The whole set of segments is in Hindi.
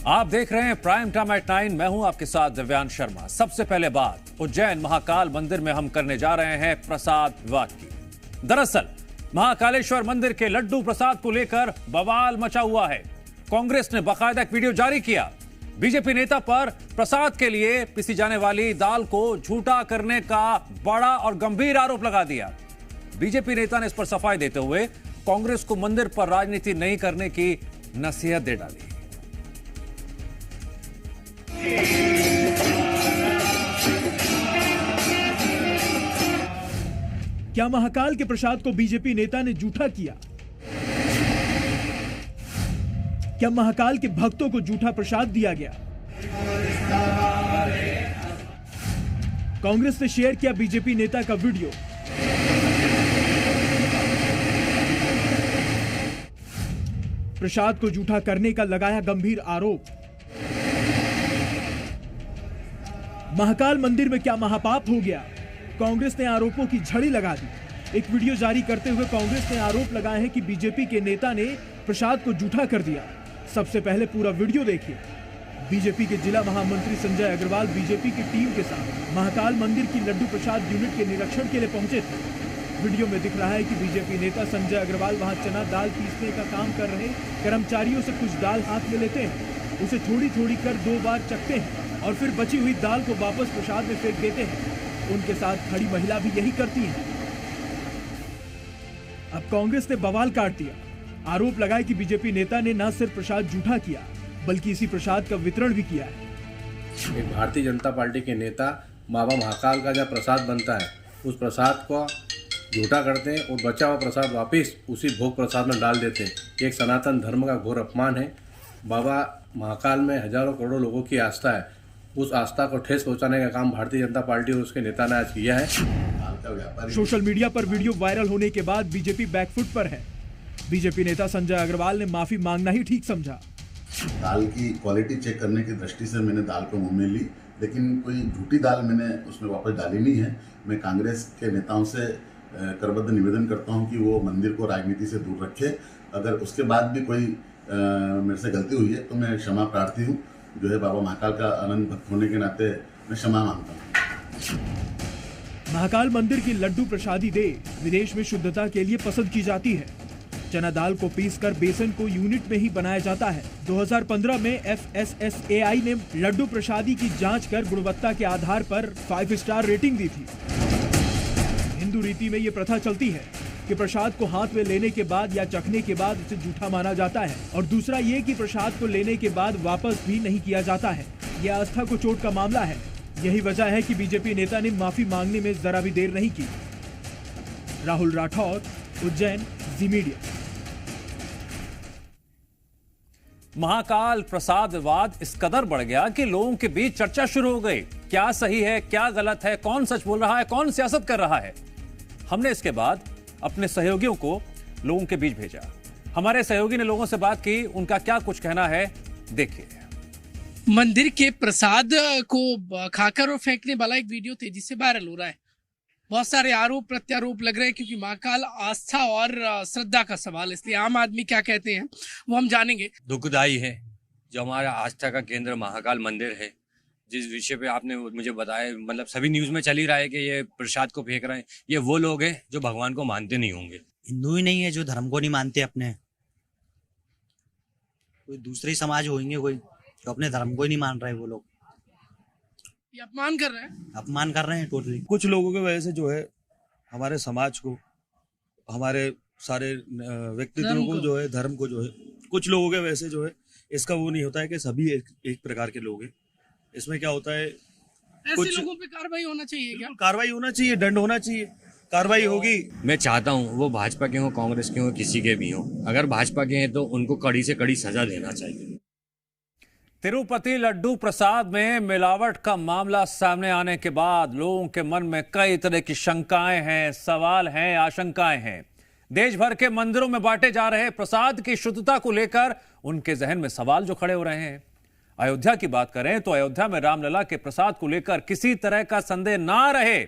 आप देख रहे हैं प्राइम टाइम एट 9। मैं हूं आपके साथ दिव्यांश शर्मा। सबसे पहले बात उज्जैन महाकाल मंदिर में हम करने जा रहे हैं प्रसाद विवाद की। दरअसल महाकालेश्वर मंदिर के लड्डू प्रसाद को लेकर बवाल मचा हुआ है। कांग्रेस ने बाकायदा एक वीडियो जारी किया। बीजेपी नेता पर प्रसाद के लिए पीसी जाने वाली दाल को झूठा करने का बड़ा और गंभीर आरोप लगा दिया। बीजेपी नेता ने इस पर सफाई देते हुए कांग्रेस को मंदिर पर राजनीति नहीं करने की नसीहत दे डाली। क्या महाकाल के प्रसाद को बीजेपी नेता ने झूठा किया? क्या महाकाल के भक्तों को झूठा प्रसाद दिया गया? कांग्रेस ने शेयर किया बीजेपी नेता का वीडियो। प्रसाद को झूठा करने का लगाया गंभीर आरोप। महाकाल मंदिर में क्या महापाप हो गया? कांग्रेस ने आरोपों की झड़ी लगा दी। एक वीडियो जारी करते हुए कांग्रेस ने आरोप लगाए हैं कि बीजेपी के नेता ने प्रसाद को झूठा कर दिया। सबसे पहले पूरा वीडियो देखिए। बीजेपी के जिला महामंत्री संजय अग्रवाल बीजेपी की टीम के साथ महाकाल मंदिर की लड्डू प्रसाद यूनिट के निरीक्षण के लिए पहुंचे थे। वीडियो में दिख रहा है कि बीजेपी नेता संजय अग्रवाल वहां चना दाल पीसने का काम कर रहे कर्मचारियों से कुछ दाल हाथ में लेते हैं, उसे थोड़ी थोड़ी कर 2 बार चखते हैं और फिर बची हुई दाल को वापस प्रसाद में फेंक देते हैं। उनके साथ खड़ी महिला भी यही करती है। अब कांग्रेस ने बवाल काट दिया। आरोप लगाया कि बीजेपी नेता ने न सिर्फ प्रसाद झूठा किया बल्कि इसी प्रसाद का वितरण भी किया है। एक भारतीय जनता पार्टी के नेता बाबा महाकाल का जब प्रसाद बनता है उस प्रसाद को झूठा करते हैं और बचा हुआ प्रसाद वापस उसी भोग प्रसाद में डाल देते हैं। ये एक सनातन धर्म का घोर अपमान है। बाबा महाकाल में हजारों करोड़ों लोगों की आस्था है। उस आस्था को ठेस पहुंचाने का काम भारतीय जनता पार्टी और उसके नेता ने आज किया है। सोशल मीडिया पर वीडियो वायरल होने के बाद बीजेपी बैकफुट पर है। बीजेपी नेता संजय अग्रवाल ने माफी मांगना ही ठीक समझा। दाल की क्वालिटी चेक करने की दृष्टि से मैंने दाल को मुंह में ली, लेकिन कोई झूठी दाल मैंने उसमें वापस डाली नहीं है। मैं कांग्रेस के नेताओं से करबद्ध निवेदन करता हूं कि वो मंदिर को राजनीति से दूर रखे। अगर उसके बाद भी कोई मेरे से गलती हुई है तो मैं क्षमा प्रार्थी हूं। जो है बाबा महाकाल का अनंत भक्त होने के नाते मैं क्षमा मांगता हूं। महाकाल मंदिर की लड्डू प्रसादी दे विदेश में शुद्धता के लिए पसंद की जाती है। चना दाल को पीसकर बेसन को यूनिट में ही बनाया जाता है। 2015 में FSSAI ने लड्डू प्रसादी की जांच कर गुणवत्ता के आधार पर 5 स्टार रेटिंग दी थी। हिंदू रीति में ये प्रथा चलती है कि प्रसाद को हाथ में लेने के बाद या चखने के बाद उसे झूठा माना जाता है, और दूसरा ये कि प्रसाद को लेने के बाद वापस भी नहीं किया जाता है। यह आस्था को चोट का मामला है। यही वजह है कि बीजेपी नेता ने माफी मांगने में जरा भी देर नहीं की। राहुल राठौर, उज्जैन, जी मीडिया। महाकाल प्रसाद विवाद इस कदर बढ़ गया कि लोगों के बीच चर्चा शुरू हो गई। क्या सही है, क्या गलत है, कौन सच बोल रहा है, कौन सियासत कर रहा है। हमने इसके बाद अपने सहयोगियों को लोगों के बीच भेजा। हमारे सहयोगी ने लोगों से बात की, उनका क्या कुछ कहना है देखिए। मंदिर के प्रसाद को खाकर और फेंकने वाला एक वीडियो तेजी से वायरल हो रहा है। बहुत सारे आरोप प्रत्यारोप लग रहे हैं क्योंकि महाकाल आस्था और श्रद्धा का सवाल, इसलिए आम आदमी क्या कहते हैं वो हम जानेंगे। दुखदाई है जो हमारा आस्था का केंद्र महाकाल मंदिर है, जिस विषय पे आपने मुझे बताया, मतलब सभी न्यूज में चल ही रहा है कि ये प्रसाद को फेंक रहे हैं। ये वो लोग हैं जो भगवान को मानते नहीं होंगे। हिंदू ही नहीं है जो धर्म को नहीं मानते अपने। कोई दूसरे समाज होंगे कोई जो अपने धर्म को ही नहीं मान रहे। वो लोग ये अपमान कर रहे हैं। अपमान कर रहे हैं टोटली। कुछ लोगों की वजह से जो है हमारे समाज को, हमारे सारे व्यक्तित्व को जो है, धर्म को जो है, कुछ लोगों के वजह से जो है इसका वो नहीं होता है कि सभी एक प्रकार के लोग हैं। इसमें क्या होता है, ऐसे लोगों पे कार्रवाई होना चाहिए। क्या कार्रवाई होना चाहिए, दंड होना चाहिए, कार्रवाई होगी। मैं चाहता हूँ वो भाजपा के हो, कांग्रेस के हो, किसी के भी हो, अगर भाजपा के हैं तो उनको कड़ी से कड़ी सजा देना चाहिए। तिरुपति लड्डू प्रसाद में मिलावट का मामला सामने आने के बाद लोगों के मन में कई तरह की शंकाएं हैं, सवाल हैं, आशंकाएं हैं। देश भर के मंदिरों में बांटे जा रहे प्रसाद की शुद्धता को लेकर उनके जहन में सवाल जो खड़े हो रहे हैं। अयोध्या की बात करें तो अयोध्या में रामलला के प्रसाद को लेकर किसी तरह का संदेह ना रहे,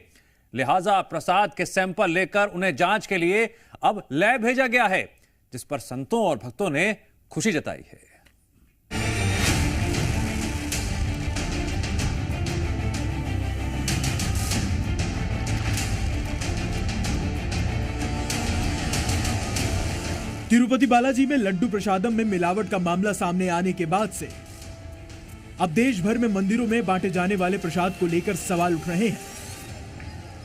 लिहाजा प्रसाद के सैंपल लेकर उन्हें जांच के लिए अब लैब भेजा गया है, जिस पर संतों और भक्तों ने खुशी जताई है। तिरुपति बालाजी में लड्डू प्रसादम में मिलावट का मामला सामने आने के बाद से अब देश भर में मंदिरों में बांटे जाने वाले प्रसाद को लेकर सवाल उठ रहे हैं।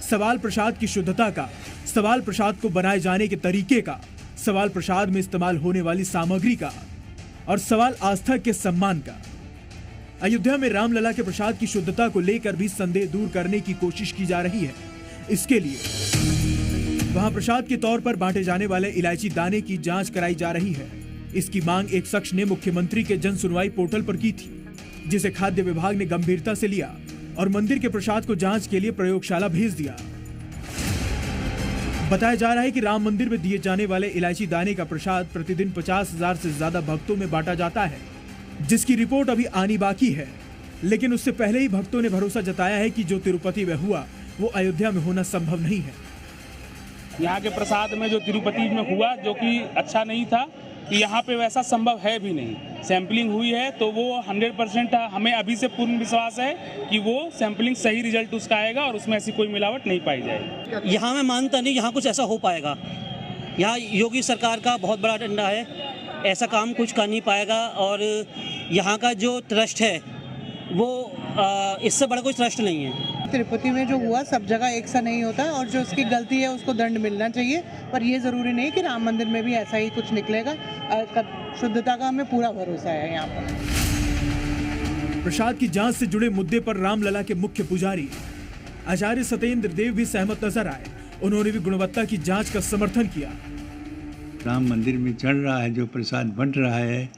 सवाल प्रसाद की शुद्धता का, सवाल प्रसाद को बनाए जाने के तरीके का, सवाल प्रसाद में इस्तेमाल होने वाली सामग्री का और सवाल आस्था के सम्मान का। अयोध्या में रामलला के प्रसाद की शुद्धता को लेकर भी संदेह दूर करने की कोशिश की जा रही है। इसके लिए वहां प्रसाद के तौर पर बांटे जाने वाले इलायची दाने की जांच कराई जा रही है। इसकी मांग एक शख्स ने मुख्यमंत्री के जन सुनवाई पोर्टल पर की थी, जिसे खाद्य विभाग ने गंभीरता से लिया और मंदिर के प्रसाद को जांच के लिए प्रयोगशाला भेज दिया। बताया जा रहा है कि राम मंदिर में दिए जाने वाले इलायची दाने का प्रसाद प्रतिदिन 50,000 से ज्यादा भक्तों में बांटा जाता है, जिसकी रिपोर्ट अभी आनी बाकी है। लेकिन उससे पहले ही भक्तों ने भरोसा जताया है कि जो तिरुपति में हुआ वो अयोध्या में होना संभव नहीं है। यहाँ के प्रसाद में जो तिरुपति में हुआ, जो कि अच्छा नहीं था, यहाँ पे वैसा संभव है भी नहीं। सैंपलिंग हुई है तो वो 100% हमें अभी से पूर्ण विश्वास है कि वो सैंपलिंग सही रिजल्ट उसका आएगा और उसमें ऐसी कोई मिलावट नहीं पाई जाएगी। यहाँ मैं मानता नहीं यहाँ कुछ ऐसा हो पाएगा। यहाँ योगी सरकार का बहुत बड़ा डंडा है, ऐसा काम कुछ कर नहीं पाएगा। और यहाँ का जो ट्रस्ट है वो इससे बड़ा कोई ट्रस्ट नहीं है। तिरुपति में जो हुआ सब जगह एक सा नहीं होता और जो उसकी गलती है उसको दंड मिलना चाहिए, पर ये ज़रूरी नहीं कि राम मंदिर में भी ऐसा ही कुछ निकलेगा। शुद्धता का हमें पूरा भरोसा है। यहाँ पर प्रसाद की जांच से जुड़े मुद्दे पर रामलला के मुख्य पुजारी आचार्य सत्येंद्र देव भी सहमत नजर आए। उन्होंने भी गुणवत्ता की जांच का समर्थन किया। राम मंदिर में चढ़ रहा है जो प्रसाद बंट रहा है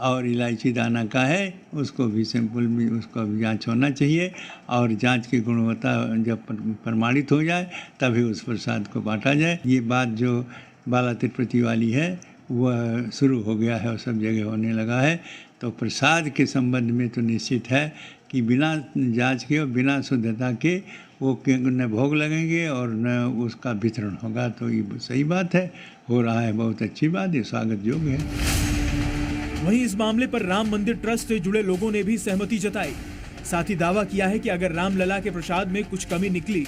और इलायची दाना का है, उसको भी सैंपल में उसका भी जांच होना चाहिए और जांच की गुणवत्ता जब प्रमाणित हो जाए तभी उस प्रसाद को बांटा जाए। ये बात जो बाला तिरुपति वाली है वह शुरू हो गया है और सब जगह होने लगा है। तो प्रसाद के संबंध में तो निश्चित है कि बिना जांच के और बिना शुद्धता के वो न भोग लगेंगे और न उसका वितरण होगा। तो ये सही बात है, हो रहा है, बहुत अच्छी बात है, स्वागत योग्य है। वहीं इस मामले पर राम मंदिर ट्रस्ट से जुड़े लोगों ने भी सहमति जताई। साथ ही दावा किया है कि अगर रामलला के प्रसाद में कुछ कमी निकली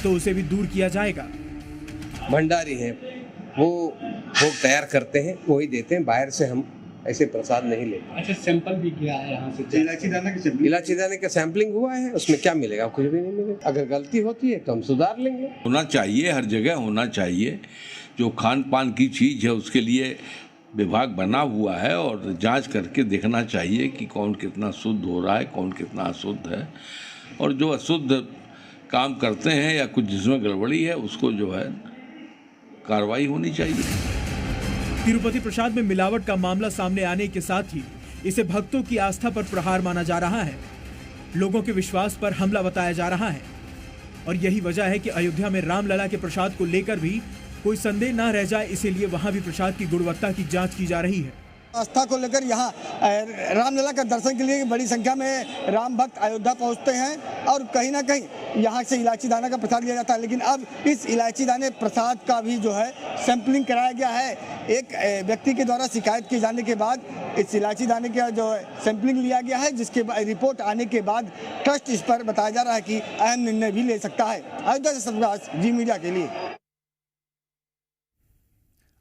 तो उसे भी दूर किया जाएगा। भंडारी हैं, वो भोग तैयार करते हैं, वही देते हैं, बाहर से हम ऐसे प्रसाद नहीं लेते। अच्छा, सैंपल भी किया है यहाँ से? इलायची दाने का सैंपलिंग हुआ है, उसमें क्या मिलेगा? कुछ भी नहीं मिलेगा। अगर गलती होती है तो हम सुधार लेंगे। होना चाहिए, हर जगह होना चाहिए। जो खान पान की चीज़ है उसके लिए विभाग बना हुआ है और जांच करके देखना चाहिए कि कौन कितना शुद्ध हो रहा है, कौन कितना अशुद्ध है। और जो अशुद्ध काम करते हैं या कुछ जिसमें गड़बड़ी है उसको जो है कार्रवाई होनी चाहिए। तिरुपति प्रसाद में मिलावट का मामला सामने आने के साथ ही इसे भक्तों की आस्था पर प्रहार माना जा रहा है, लोगों के विश्वास पर हमला बताया जा रहा है। और यही वजह है कि अयोध्या में रामलला के प्रसाद को लेकर भी कोई संदेह न रह जाए, इसीलिए वहां भी प्रसाद की गुणवत्ता की जांच की जा रही है। आस्था को लेकर यहाँ रामलला का दर्शन के लिए बड़ी संख्या में राम भक्त अयोध्या पहुँचते हैं और कहीं ना कहीं यहाँ से इलायची दाना का प्रसाद लिया जाता है। लेकिन अब इस इलायची दाने प्रसाद का भी जो है सैंपलिंग कराया गया है। एक व्यक्ति के द्वारा शिकायत किए जाने के बाद इस इलायची दाने का जो है सैंपलिंग लिया गया है, जिसके रिपोर्ट आने के बाद ट्रस्ट इस पर बताया जा रहा है कि अहम निर्णय भी ले सकता है। अयोध्या से सतराज, जी मीडिया के लिए।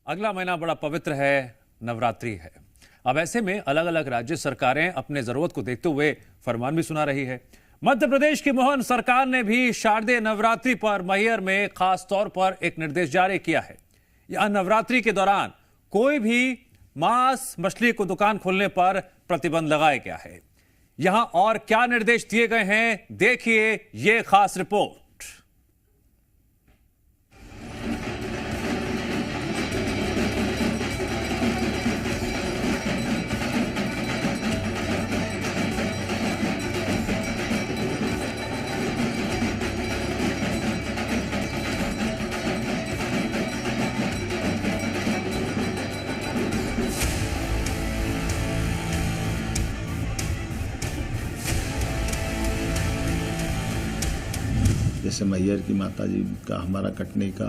अगला महीना बड़ा पवित्र है, नवरात्रि है। अब ऐसे में अलग अलग राज्य सरकारें अपने जरूरत को देखते हुए फरमान भी सुना रही है। मध्य प्रदेश की मोहन सरकार ने भी शारदीय नवरात्रि पर मैहर में खास तौर पर एक निर्देश जारी किया है। यह नवरात्रि के दौरान कोई भी मांस मछली को दुकान खोलने पर प्रतिबंध लगाया गया है। यहां और क्या निर्देश दिए गए हैं, देखिए ये खास रिपोर्ट। जैसे मैहर की माता जी का, हमारा कटनी का,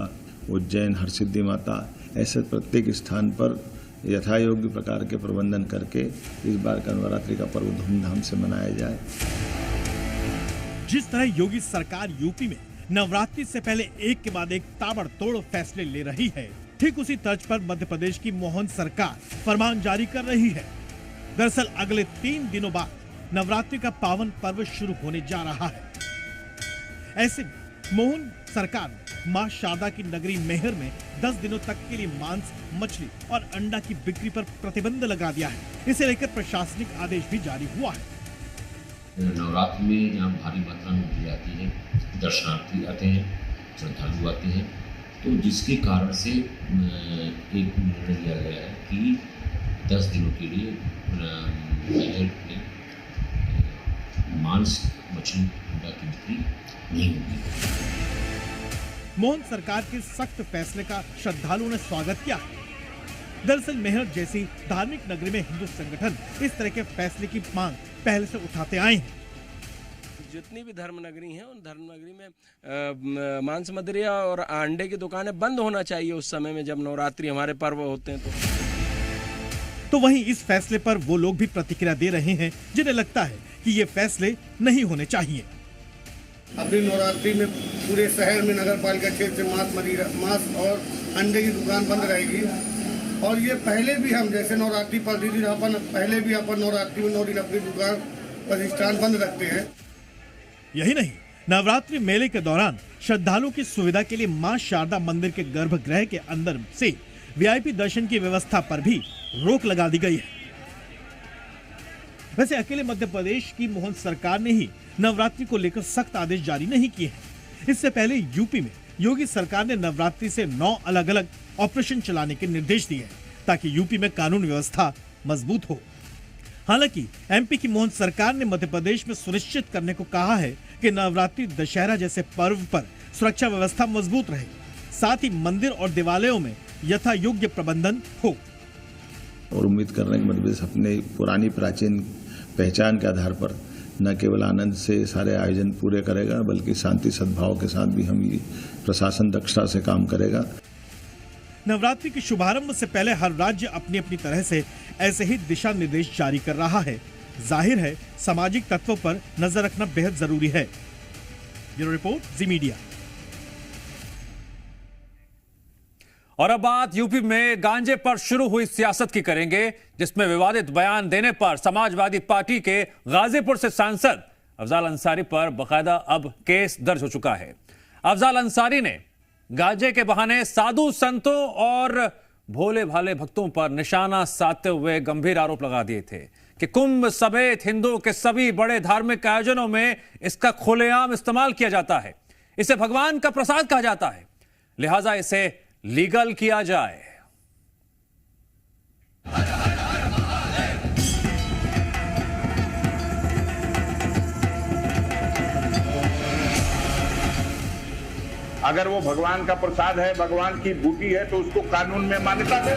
उज्जैन हरसिद्धि माता, ऐसे प्रत्येक स्थान पर यथायोग्य प्रकार के प्रबंधन करके इस बार का नवरात्रि का पर्व धूमधाम से मनाया जाए। जिस तरह योगी सरकार यूपी में नवरात्रि से पहले एक के बाद एक ताबड़तोड़ फैसले ले रही है, ठीक उसी तर्ज पर मध्य प्रदेश की मोहन सरकार फरमान जारी कर रही है। दरअसल अगले 3 दिनों बाद नवरात्रि का पावन पर्व शुरू होने जा रहा है। ऐसे में मोहन सरकार ने मां शारदा की नगरी मैहर में 10 दिनों तक के लिए मांस, मछली और अंडा की बिक्री पर प्रतिबंध लगा दिया है। इसे लेकर प्रशासनिक आदेश भी जारी हुआ है। नवरात्र में यहाँ भारी मात्रा में भीड़ आती है, दर्शनार्थी आते हैं, श्रद्धालु आते हैं, तो जिसके कारण से एक निर्णय लिया गया है कि 10 दिनों के लिए मैहर में मांस, मछली, अंडा की बिक्री नहीं होगी। मोहन सरकार के सख्त फैसले का श्रद्धालुओं ने स्वागत किया। दरअसल मैहर जैसी धार्मिक नगरी में हिंदू संगठन इस तरह के फैसले की मांग पहले से उठाते आए हैं। जितनी भी धर्म नगरी हैं उन धर्म नगरी में मांस, मदिरा और अंडे की दुकानें बंद होना चाहिए उस समय में जब नवरात्रि हमारे पर्व होते हैं। तो वहीं इस फैसले पर वो लोग भी प्रतिक्रिया दे रहे हैं जिन्हें लगता है कि ये फैसले नहीं होने चाहिए। अभी नवरात्रि में पूरे शहर में नगर पालिका क्षेत्र से मांस और अंडे की दुकान बंद रहेगी। और ये पहले भी हम जैसे नवरात्रि प्रतिदिन पहले भी अपन नवरात्रि में 9 दिन अपनी दुकान प्रतिष्ठान बंद रखते हैं। यही नहीं, नवरात्रि मेले के दौरान श्रद्धालुओं की सुविधा के लिए मां शारदा मंदिर के गर्भगृह के अंदर से वीआईपी दर्शन की व्यवस्था पर भी रोक लगा दी गई है। वैसे अकेले मध्य प्रदेश की मोहन सरकार ने ही नवरात्रि को लेकर सख्त आदेश जारी नहीं किए हैं। इससे पहले यूपी में योगी सरकार ने नवरात्रि से 9 अलग अलग ऑपरेशन चलाने के निर्देश दिए हैं ताकि यूपी में कानून व्यवस्था मजबूत हो। हालांकि एमपी की मोहन सरकार ने मध्य प्रदेश में सुनिश्चित करने को कहा है कि नवरात्रि, दशहरा जैसे पर्व पर सुरक्षा व्यवस्था मजबूत रहे, साथ ही मंदिर और देवालयों में यथा योग्य प्रबंधन हो। और उम्मीद कर रहे हैं कि मध्य प्रदेश अपने पुरानी प्राचीन पहचान के आधार पर न केवल आनंद से सारे आयोजन पूरे करेगा बल्कि शांति सद्भाव के साथ भी हम ये प्रशासन दक्षता से काम करेगा। नवरात्रि के शुभारंभ से पहले हर राज्य अपनी अपनी तरह से ऐसे ही दिशा निर्देश जारी कर रहा है। जाहिर है सामाजिक तत्वों पर नजर रखना बेहद जरूरी है। ब्यूरो रिपोर्ट, जी मीडिया। और अब बात यूपी में गांजे पर शुरू हुई सियासत की करेंगे, जिसमें विवादित बयान देने पर समाजवादी पार्टी के गाजीपुर से सांसद अफजाल अंसारी पर बकायदा अब केस दर्ज हो चुका है। अफजाल अंसारी ने गांजे के बहाने साधु संतों और भोले भाले भक्तों पर निशाना साधते हुए गंभीर आरोप लगा दिए थे कि कुंभ समेत हिंदुओं के सभी बड़े धार्मिक आयोजनों में इसका खुलेआम इस्तेमाल किया जाता है। इसे भगवान का प्रसाद कहा जाता है, लिहाजा इसे लीगल किया जाए। अगर वो भगवान का प्रसाद है, भगवान की बूटी है, तो उसको कानून में मान्यता दे।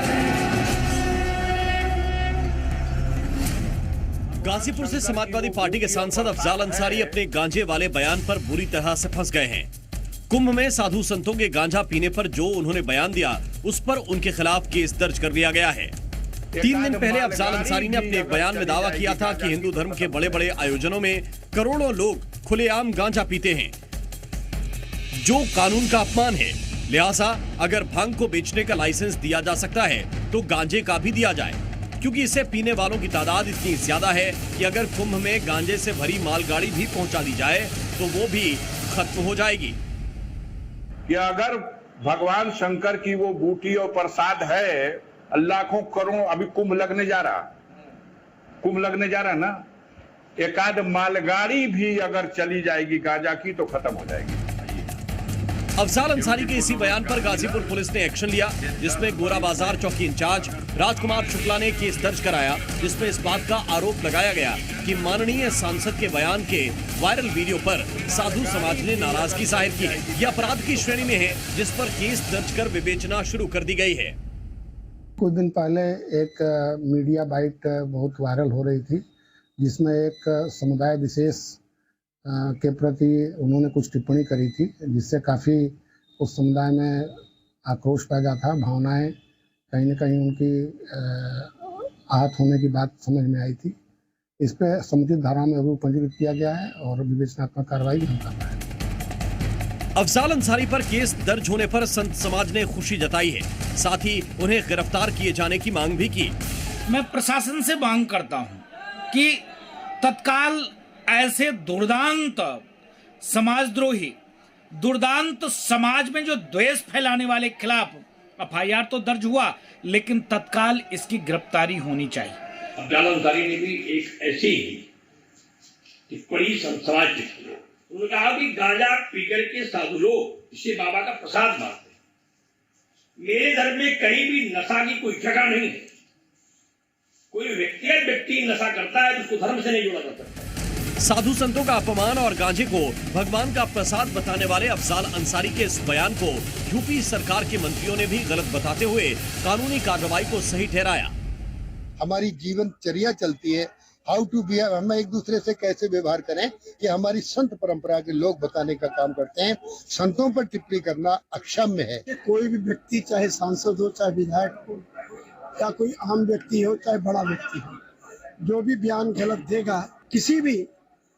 गाजीपुर से समाजवादी पार्टी के सांसद अफजाल अंसारी अपने गांजे वाले बयान पर बुरी तरह से फंस गए हैं। कुंभ में साधु संतों के गांजा पीने पर जो उन्होंने बयान दिया, उस पर उनके खिलाफ केस दर्ज कर दिया गया है। 3 दिन पहले अफजाल अंसारी ने अपने एक बयान में दावा किया था कि हिंदू धर्म के बड़े बड़े आयोजनों में करोड़ों लोग खुलेआम गांजा पीते हैं, जो कानून का अपमान है। लिहाजा अगर भांग को बेचने का लाइसेंस दिया जा सकता है तो गांजे का भी दिया जाए, क्योंकि इसे पीने वालों की तादाद इतनी ज्यादा है कि अगर कुंभ में गांजे से भरी मालगाड़ी भी पहुंचा दी जाए तो वो भी खत्म हो जाएगी। कि अगर भगवान शंकर की वो बूटी और प्रसाद है, लाखों करोड़, अभी कुंभ लगने जा रहा ना, एकाध मालगाड़ी भी अगर चली जाएगी गांजा की तो खत्म हो जाएगी। अफजाल अंसारी के इसी बयान पर गाजीपुर पुलिस ने एक्शन लिया, जिसमें गोरा बाजार चौकी इंचार्ज राजकुमार शुक्ला ने केस दर्ज कराया, जिसमें इस बात का आरोप लगाया गया कि माननीय सांसद के बयान के वायरल वीडियो पर साधु समाज ने नाराजगी जाहिर की है। यह अपराध की श्रेणी में है, जिस पर केस दर्ज कर विवेचना शुरू कर दी गई है। कुछ दिन पहले एक मीडिया बाइट बहुत वायरल हो रही थी, जिसमें एक समुदाय विशेष के प्रति उन्होंने कुछ टिप्पणी करी थी, जिससे काफ़ी उस समुदाय में आक्रोश पैदा था। भावनाएं कहीं न कहीं उनकी आहत होने की बात समझ में आई थी। इस पर समुचित धारा में अभी पंजीकृत किया गया है और विवेचनात्मक कार्रवाई हम कर रहे हैं। अफजाल अंसारी पर केस दर्ज होने पर संत समाज ने खुशी जताई है। साथ ही उन्हें गिरफ्तार किए जाने की मांग भी की। मैं प्रशासन से मांग करता हूं कि तत्काल ऐसे दुर्दांत समाजद्रोही, दुर्दांत समाज में जो द्वेष फैलाने वाले खिलाफ एफआईआर तो दर्ज हुआ, लेकिन तत्काल इसकी गिरफ्तारी होनी चाहिए। अफजाल अंसारी ने भी एक ऐसी टिप्पणी समाज की, उन्होंने कहा कि गांजा पीकर के साधु लोग इससे बाबा का प्रसाद मारते हैं। मेरे धर्म में कहीं भी नशा की कोई जगह नहीं है। कोई व्यक्ति नशा करता है तो उसको धर्म से नहीं जोड़ा जा सकता। साधु संतों का अपमान और गांजे को भगवान का प्रसाद बताने वाले अफजाल अंसारी के इस बयान को यूपी सरकार के मंत्रियों ने भी गलत बताते हुए कानूनी कार्रवाई को सही ठहराया। हमारी जीवनचर्या चलती है, हाउ टू बिहेव, हम एक दूसरे से कैसे व्यवहार करें, कि हमारी संत परंपरा के लोग बताने का काम करते हैं। संतों पर टिप्पणी करना अक्षम्य है। कोई भी व्यक्ति, चाहे सांसद हो, चाहे विधायक हो, या कोई आम व्यक्ति हो, चाहे बड़ा व्यक्ति हो, जो भी बयान गलत देगा, किसी भी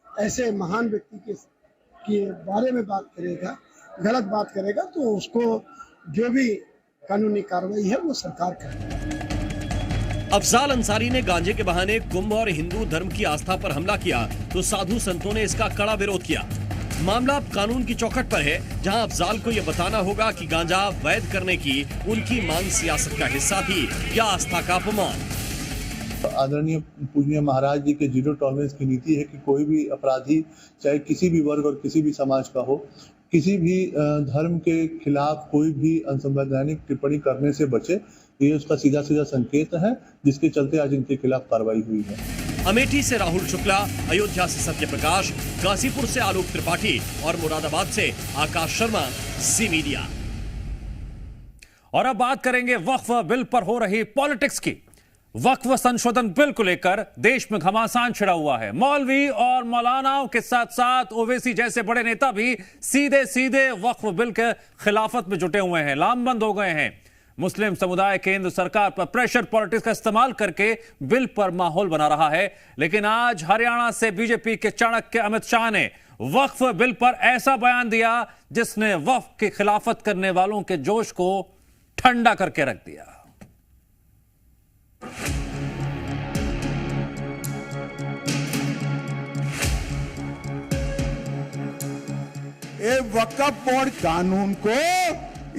ऐसे महान व्यक्ति के बारे में बात करेगा, गलत बात करेगा, तो उसको जो भी कानूनी कार्रवाई है वो सरकार करेगी। अफजाल अंसारी ने गांजे के बहाने कुंभ और हिंदू धर्म की आस्था पर हमला किया तो साधु संतों ने इसका कड़ा विरोध किया। मामला अब कानून की चौखट पर है, जहां अफजाल को यह बताना होगा कि गांजा वैध करने की उनकी मांग सियासत का हिस्सा थी या आस्था का अपमान। आदरणीय पूजनीय महाराज जी के जीरो टॉलरेंस की नीति है कि कोई भी अपराधी, चाहे किसी भी वर्ग और किसी भी समाज का हो, किसी भी धर्म के खिलाफ कोई भी असंवैधानिक टिप्पणी करने से बचे। ये उसका सीधा सीधा संकेत है, जिसके चलते आज इनके खिलाफ कार्रवाई हुई है। अमेठी से राहुल शुक्ला, अयोध्या से सत्य प्रकाश, गाजीपुर से आलोक त्रिपाठी और मुरादाबाद से आकाश शर्मा, ज़ी मीडिया। और अब बात करेंगे वक्फ बिल पर हो रही पॉलिटिक्स की। वक्फ संशोधन बिल को लेकर देश में घमासान छिड़ा हुआ है। मौलवी और मौलानाओं के साथ साथ ओवैसी जैसे बड़े नेता भी सीधे सीधे वक्फ बिल के खिलाफत में जुटे हुए हैं, लामबंद हो गए हैं। मुस्लिम समुदाय केंद्र सरकार पर प्रेशर पॉलिटिक्स का इस्तेमाल करके बिल पर माहौल बना रहा है। लेकिन आज हरियाणा से बीजेपी के चाणक्य अमित शाह ने वक्फ बिल पर ऐसा बयान दिया जिसने वक्फ की खिलाफत करने वालों के जोश को ठंडा करके रख दिया। वक्फ बोर्ड कानून को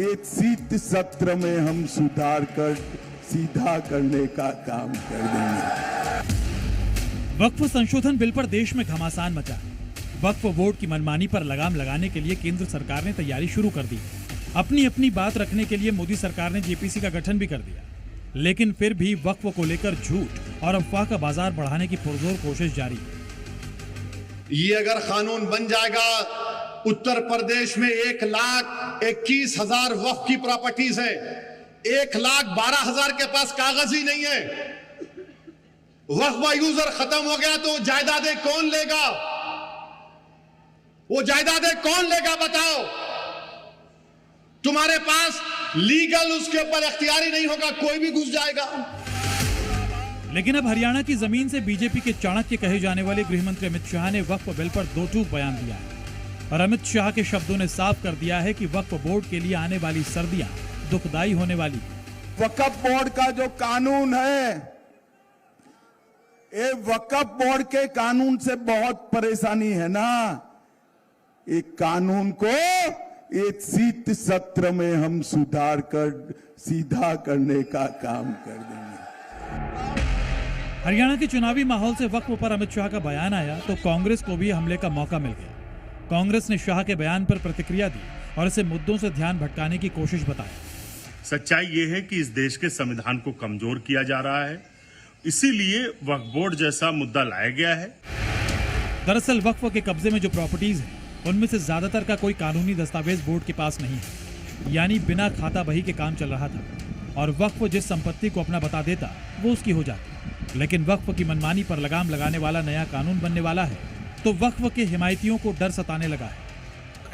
एक शीत सत्र में हम सुधार कर सीधा करने का काम कर देंगे। वक्फ संशोधन बिल पर देश में घमासान मचा। वक्फ बोर्ड की मनमानी पर लगाम लगाने के लिए केंद्र सरकार ने तैयारी शुरू कर दी। अपनी अपनी बात रखने के लिए मोदी सरकार ने जेपीसी का गठन भी कर दिया, लेकिन फिर भी वक्फ को लेकर झूठ और अफवाह का बाजार बढ़ाने की पुरजोर कोशिश जारी है। ये अगर कानून बन जाएगा, उत्तर प्रदेश में 1,21,000 वक्फ की प्रॉपर्टीज है, 1,12,000 के पास कागज ही नहीं है। वक्फ यूजर खत्म हो गया तो जायदादें कौन लेगा? वो जायदादें कौन लेगा बताओ? तुम्हारे पास लीगल उसके ऊपर इख्तियारी नहीं होगा, कोई भी घुस जाएगा। लेकिन अब हरियाणा की जमीन से बीजेपी के चाणक्य कहे जाने वाले गृहमंत्री अमित शाह ने वक्फ बिल पर दो टूक बयान दिया है। और अमित शाह के शब्दों ने साफ कर दिया है कि वक्फ बोर्ड के लिए आने वाली सर्दियां दुखदाई होने वाली। वक्फ बोर्ड का जो कानून है, ये वक्फ बोर्ड के कानून से बहुत परेशानी है ना। एक कानून को एक शीत सत्र में हम सुधार कर सीधा करने का काम कर देंगे। हरियाणा के चुनावी माहौल से वक्फ पर अमित शाह का बयान आया तो कांग्रेस को भी हमले का मौका मिल गया। कांग्रेस ने शाह के बयान पर प्रतिक्रिया दी और इसे मुद्दों से ध्यान भटकाने की कोशिश बताई। सच्चाई ये है कि इस देश के संविधान को कमजोर किया जा रहा है, इसीलिए वक्फ बोर्ड जैसा मुद्दा लाया गया है। दरअसल वक्फ के कब्जे में जो प्रॉपर्टीज हैं, उनमें से ज्यादातर का कोई कानूनी दस्तावेज बोर्ड के पास नहीं है, यानी बिना खाता बही के काम चल रहा था और वक्फ जिस संपत्ति को अपना बता देता वो उसकी हो जाती। लेकिन वक्फ की मनमानी पर लगाम लगाने वाला नया कानून बनने वाला है तो वक्फ के हिमायतियों को डर सताने लगा है।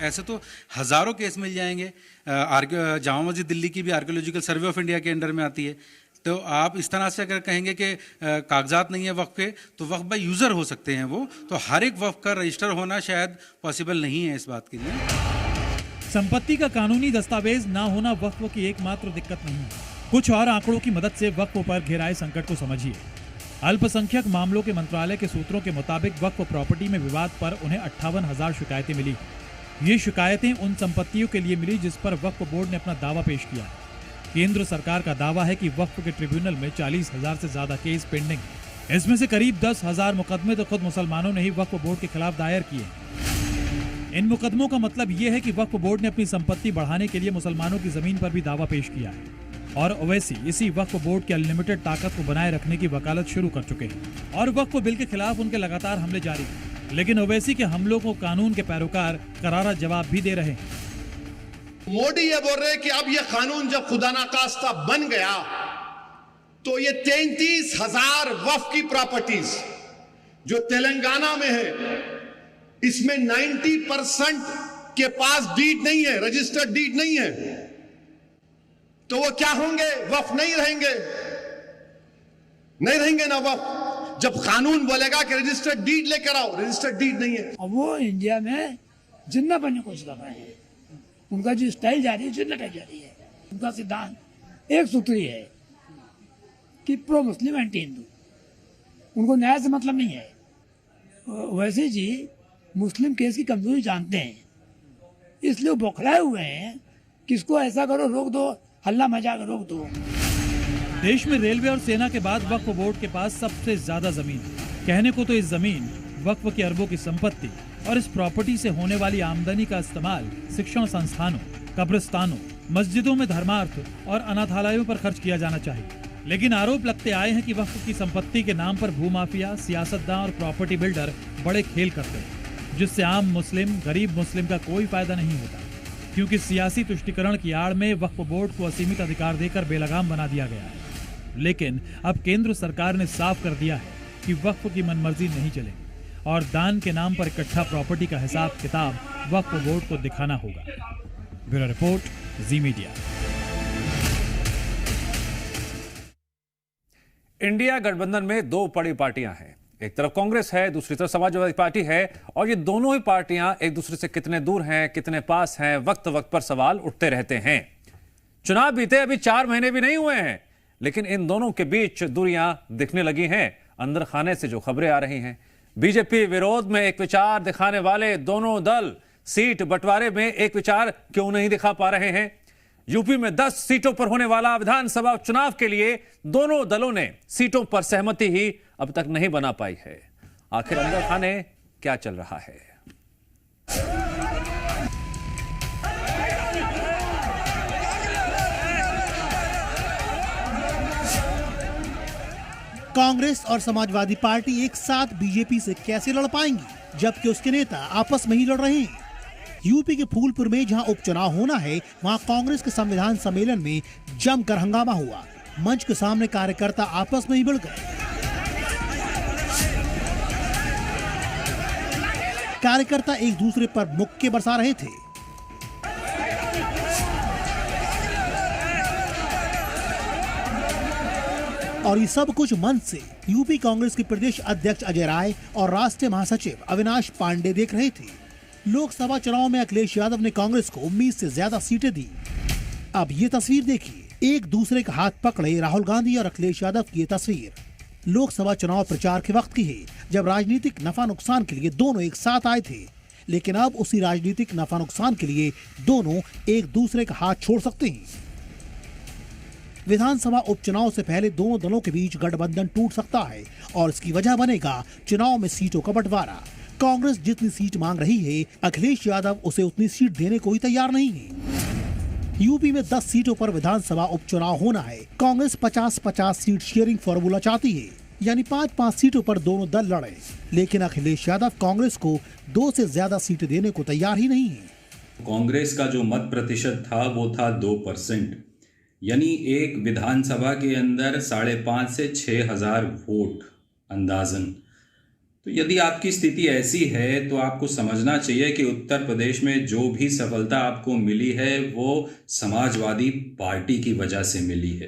ऐसे तो हजारों केस मिल जाएंगे। जामा मस्जिद दिल्ली की भी आर्कियोलॉजिकल सर्वे ऑफ इंडिया के अंडर में आती है। तो आप इस तरह से अगर कहेंगे कि कागजात नहीं है वक्फ के, तो वक्फ बाय यूज़र हो सकते हैं वो, तो हर एक वक्फ का रजिस्टर होना शायद पॉसिबल नहीं है इस बात के लिए। संपत्ति का कानूनी दस्तावेज ना होना वक्फ की एकमात्र दिक्कत नहीं है। कुछ और आंकड़ों की मदद से वक्फ पर घेराए संकट को समझिए। अल्पसंख्यक मामलों के मंत्रालय के सूत्रों के मुताबिक वक्फ प्रॉपर्टी में विवाद पर उन्हें 58,000 शिकायतें मिली। ये शिकायतें उन संपत्तियों के लिए मिली जिस पर वक्फ बोर्ड ने अपना दावा पेश किया। केंद्र सरकार का दावा है कि वक्फ के ट्रिब्यूनल में 40,000 से ज्यादा केस पेंडिंग है। इसमें से करीब 10,000 मुकदमे तो खुद मुसलमानों ने ही वक्फ बोर्ड के खिलाफ दायर किए। इन मुकदमों का मतलब ये है कि वक्फ बोर्ड ने अपनी संपत्ति बढ़ाने के लिए मुसलमानों की जमीन पर भी दावा पेश किया है और ओवैसी इसी वक्फ बोर्ड की अनलिमिटेड ताकत को बनाए रखने की वकालत शुरू कर चुके हैं और वक्फ बिल के खिलाफ उनके लगातार हमले जारी हैं। लेकिन ओवैसी के हमलों को कानून के पैरोकार करारा जवाब भी दे रहे हैं। मोदी ये बोल रहे हैं कि अब ये कानून जब खुदा नाखास्ता बन गया तो ये 33,000 वक्फ की प्रॉपर्टीज जो तेलंगाना में है, इसमें 90% के पास डीड नहीं है, रजिस्टर्ड डीड नहीं है, तो वो क्या होंगे? वक्फ नहीं रहेंगे, नहीं रहेंगे ना वक्फ। जब कानून बोलेगा कि रजिस्टर्ड डीड लेकर आओ, रजिस्टर्ड डीड नहीं है। अब वो इंडिया में जिन्ना बनने की कोशिश कर रहे हैं। उनका जो स्टाइल जारी है, जिन्ना टाइप जारी है। उनका सिद्धांत एक सूत्री है कि प्रो मुस्लिम एंटी हिंदू, उनको न्याय से मतलब नहीं है। वैसे जी मुस्लिम केस की कमजोरी जानते हैं, इसलिए वो बौखलाए हुए हैं कि इसको ऐसा करो, रोक दो, हल्ला मचा रोक दो। देश में रेलवे और सेना के बाद वक्फ बोर्ड के पास सबसे ज्यादा जमीन है। कहने को तो इस जमीन, वक्फ की अरबों की संपत्ति और इस प्रॉपर्टी से होने वाली आमदनी का इस्तेमाल शिक्षण संस्थानों, कब्रिस्तानों, मस्जिदों में धर्मार्थ और अनाथालयों पर खर्च किया जाना चाहिए। लेकिन आरोप लगते आए हैं कि वक्फ की संपत्ति के नाम पर भूमाफिया, सियासतदान और प्रॉपर्टी बिल्डर बड़े खेल करते हैं, जिससे आम मुस्लिम, गरीब मुस्लिम का कोई फायदा नहीं होता, क्योंकि सियासी तुष्टीकरण की आड़ में वक्फ बोर्ड को असीमित अधिकार देकर बेलगाम बना दिया गया है। लेकिन अब केंद्र सरकार ने साफ कर दिया है कि वक्फ की मनमर्जी नहीं चलेगी और दान के नाम पर इकट्ठा प्रॉपर्टी का हिसाब किताब वक्फ बोर्ड को दिखाना होगा। ब्यूरो रिपोर्ट, जी मीडिया। इंडिया गठबंधन में दो बड़ी पार्टियां हैं। एक तरफ कांग्रेस है, दूसरी तरफ समाजवादी पार्टी है और ये दोनों ही पार्टियां एक दूसरे से कितने दूर हैं, कितने पास हैं, वक्त वक्त पर सवाल उठते रहते हैं। चुनाव बीते अभी 4 महीने भी नहीं हुए हैं, लेकिन इन दोनों के बीच दूरियां दिखने लगी हैं। अंदर खाने से जो खबरें आ रही हैं, बीजेपी विरोध में एक विचार दिखाने वाले दोनों दल सीट बंटवारे में एक विचार क्यों नहीं दिखा पा रहे हैं? यूपी में 10 सीटों पर होने वाला विधानसभा चुनाव के लिए दोनों दलों ने सीटों पर सहमति ही अब तक नहीं बना पाई है। आखिर अंदर खाने क्या चल रहा है? कांग्रेस और समाजवादी पार्टी एक साथ बीजेपी से कैसे लड़ पाएंगी, जबकि उसके नेता आपस में ही लड़ रहे हैं। यूपी के फूलपुर में जहां उपचुनाव होना है, वहां कांग्रेस के संविधान सम्मेलन में जमकर हंगामा हुआ। मंच के सामने कार्यकर्ता आपस में ही भिड़ गए। कार्यकर्ता एक दूसरे पर मुक्के बरसा रहे थे। और ये सब कुछ मंच से यूपी कांग्रेस के प्रदेश अध्यक्ष अजय राय और राष्ट्रीय महासचिव अविनाश पांडे देख रहे थे। लोकसभा चुनाव में अखिलेश यादव ने कांग्रेस को उम्मीद से ज्यादा सीटें दी। अब ये तस्वीर देखिए, एक दूसरे का हाथ पकड़े राहुल गांधी और अखिलेश यादव की ये तस्वीर लोकसभा चुनाव प्रचार के वक्त की है, जब राजनीतिक नफा नुकसान के लिए दोनों एक साथ आए थे। लेकिन अब उसी राजनीतिक नफा नुकसान के लिए दोनों एक दूसरे का हाथ छोड़ सकते हैं। विधानसभा उपचुनाव से पहले दोनों दलों के बीच गठबंधन टूट सकता है और इसकी वजह बनेगा चुनाव में सीटों का बंटवारा। कांग्रेस जितनी सीट मांग रही है, अखिलेश यादव उसे उतनी सीट देने को ही तैयार नहीं है। यूपी में 10 सीटों पर विधानसभा उपचुनाव होना है। कांग्रेस 50-50 सीट शेयरिंग फॉर्मूला चाहती है, यानी 5-5 सीटों पर दोनों दल लड़े। लेकिन अखिलेश यादव कांग्रेस को 2 से ज्यादा सीटें देने को तैयार ही नहीं है। कांग्रेस का जो मत प्रतिशत था वो था 2%, यानी एक विधानसभा के अंदर 5,500 से 6,000 वोट अंदाजन। तो यदि आपकी स्थिति ऐसी है तो आपको समझना चाहिए कि उत्तर प्रदेश में जो भी सफलता आपको मिली है वो समाजवादी पार्टी की वजह से मिली है।